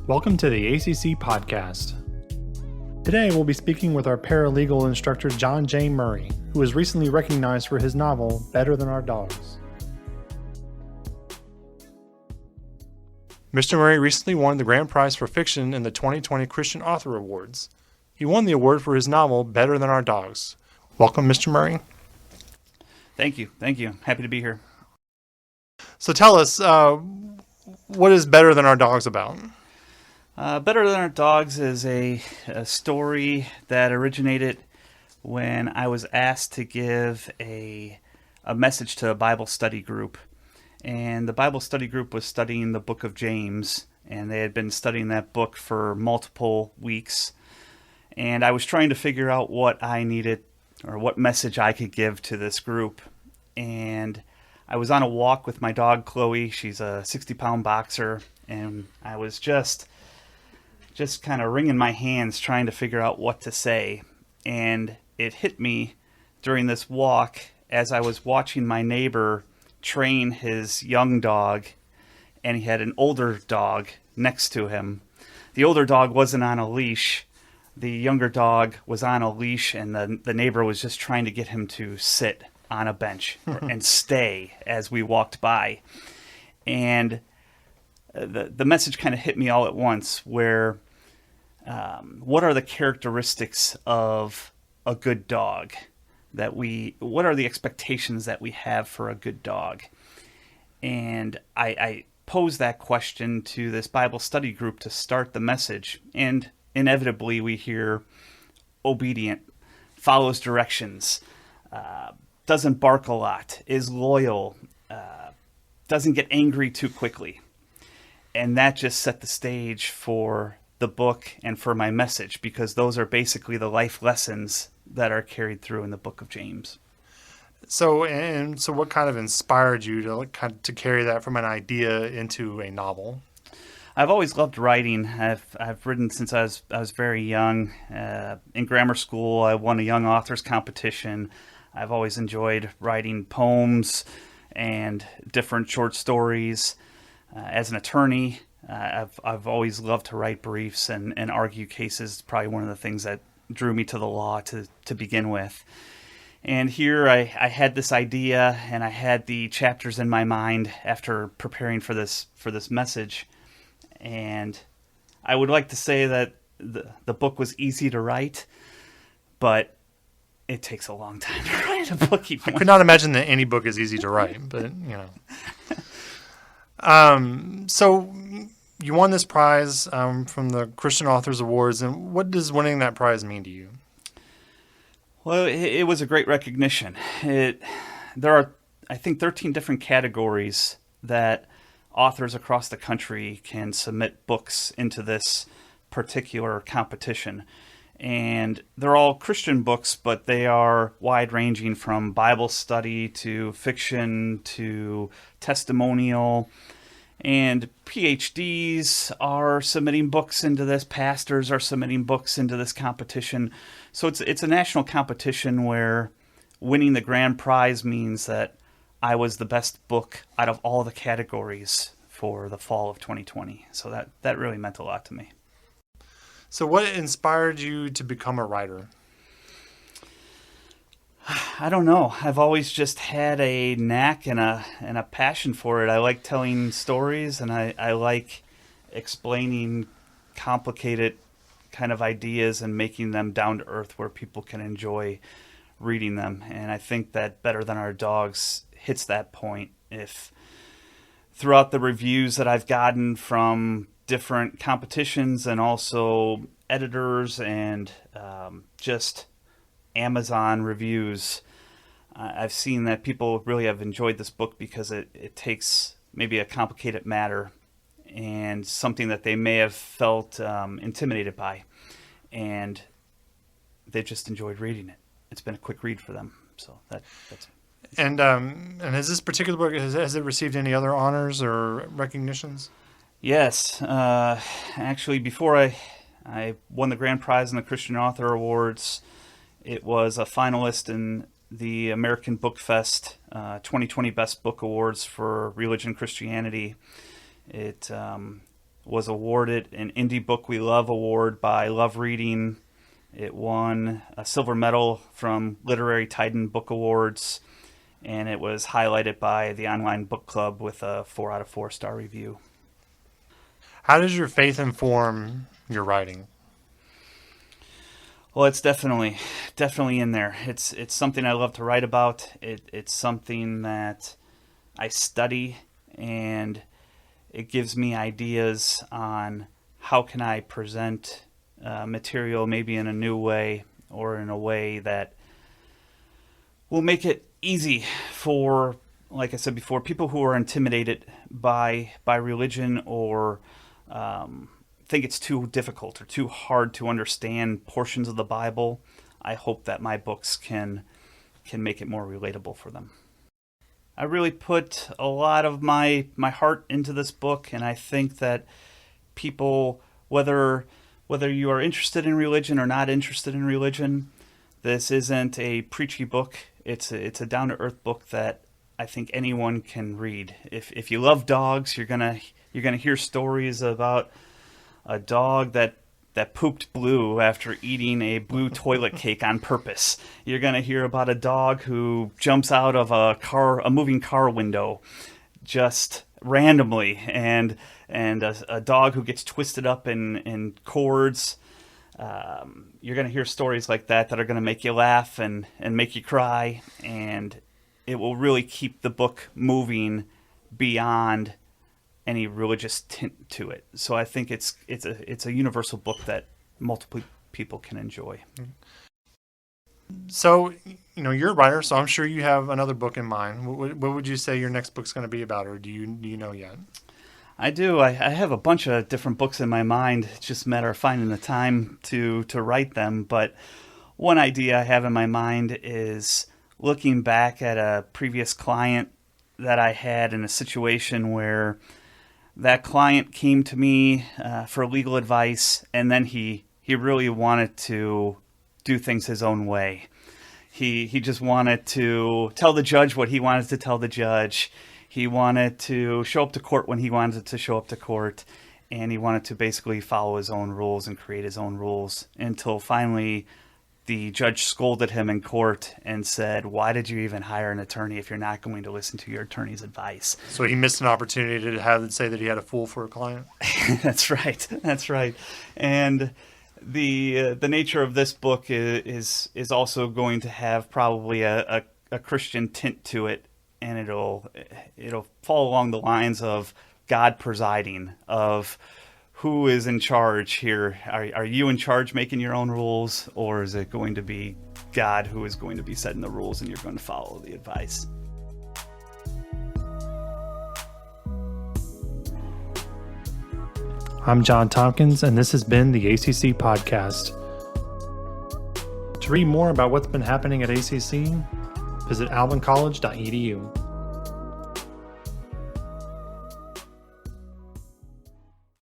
Welcome to the ACC Podcast. Today we'll be speaking with our paralegal instructor John J. Murray, who was recently recognized for his novel, Better Than Our Dogs. Mr. Murray recently won the grand prize for fiction in the 2020 Christian Author Awards. He won the award for his novel, Better Than Our Dogs. Welcome, Mr. Murray. Thank you. Happy to be here. So tell us, what is Better Than Our Dogs about? Better Than Our Dogs is a story that originated when I was asked to give a message to a Bible study group. And the Bible study group was studying the book of James, and they had been studying that book for multiple weeks. And I was trying to figure out what I needed or what message I could give to this group. And I was on a walk with my dog, Chloe. She's a 60-pound boxer, and I was just kind of wringing my hands trying to figure out what to say. And it hit me during this walk as I was watching my neighbor train his young dog, and he had an older dog next to him. The older dog wasn't on a leash. The younger dog was on a leash, and the neighbor was just trying to get him to sit on a bench and stay as we walked by. And the message kind of hit me all at once, where what are the characteristics of a good dog? What are the expectations that we have for a good dog? And I posed that question to this Bible study group to start the message, and inevitably we hear obedient, follows directions, doesn't bark a lot, is loyal, doesn't get angry too quickly. And that just set the stage for the book and for my message, because those are basically the life lessons that are carried through in the book of James. So what kind of inspired you to carry that from an idea into a novel? I've always loved writing. I've written since I was very young. In grammar school, I won a young authors competition. I've always enjoyed writing poems and different short stories. As an attorney, I've always loved to write briefs and argue cases. It's probably one of the things that drew me to the law to begin with. And here I had this idea, and I had the chapters in my mind after preparing for this message. And I would like to say that the book was easy to write, but it takes a long time to write a book. I could not imagine that any book is easy to write, but So you won this prize from the Christian Authors Awards, and what does winning that prize mean to you? Well, it was a great recognition. There are, I think, 13 different categories that authors across the country can submit books into this particular competition. And they're all Christian books, but they are wide-ranging from Bible study to fiction to testimonial. And PhDs are submitting books into this. Pastors are submitting books into this competition. So it's a national competition where winning the grand prize means that I was the best book out of all the categories for the fall of 2020. So that really meant a lot to me. So what inspired you to become a writer? I don't know. I've always just had a knack and a passion for it. I like telling stories, and I like explaining complicated kind of ideas and making them down to earth where people can enjoy reading them. And I think that Better Than Our Dogs hits that point. If throughout the reviews that I've gotten from different competitions and also editors and just Amazon reviews, I've seen that people really have enjoyed this book because it takes maybe a complicated matter and something that they may have felt intimidated by, and they've just enjoyed reading it. It's been a quick read for them, so that's it. And has this particular book, has it received any other honors or recognitions? Yes. Actually, before I won the grand prize in the Christian Author Awards, it was a finalist in the American Book Fest 2020 Best Book Awards for Religion and Christianity. It was awarded an Indie Book We Love award by Love Reading. It won a silver medal from Literary Titan Book Awards, and it was highlighted by the Online Book Club with a 4 out of 4 star review. How does your faith inform your writing? Well, it's definitely in there. It's something I love to write about. It's something that I study, and it gives me ideas on how can I present material maybe in a new way, or in a way that will make it easy for, like I said before, people who are intimidated by religion, or think it's too difficult or too hard to understand portions of the Bible. I hope that my books can make it more relatable for them. I really put a lot of my heart into this book, and I think that people, whether you are interested in religion or not interested in religion, this isn't a preachy book. It's a down-to-earth book that I think anyone can read. If you love dogs, you're gonna hear stories about a dog that pooped blue after eating a blue toilet cake on purpose. You're going to hear about a dog who jumps out of a moving car window just randomly, and a dog who gets twisted up in cords. You're going to hear stories like that are going to make you laugh and make you cry, and it will really keep the book moving beyond any religious tint to it. So I think it's a universal book that multiple people can enjoy. So, you're a writer, so I'm sure you have another book in mind. What would you say your next book's going to be about, or do you know yet? I do. I have a bunch of different books in my mind. It's just a matter of finding the time to write them. But one idea I have in my mind is looking back at a previous client that I had in a situation where that client came to me for legal advice, and then he really wanted to do things his own way. He just wanted to tell the judge what he wanted to tell the judge. He wanted to show up to court when he wanted to show up to court, and he wanted to basically follow his own rules and create his own rules, until finally the judge scolded him in court and said, "Why did you even hire an attorney if you're not going to listen to your attorney's advice?" So he missed an opportunity to say that he had a fool for a client? That's right. And the nature of this book is also going to have probably a Christian tint to it, and it'll fall along the lines of God presiding, of who is in charge here. Are you in charge making your own rules, or is it going to be God who is going to be setting the rules and you're going to follow the advice? I'm John Tompkins, and this has been the ACC Podcast. To read more about what's been happening at ACC, visit albincollege.edu.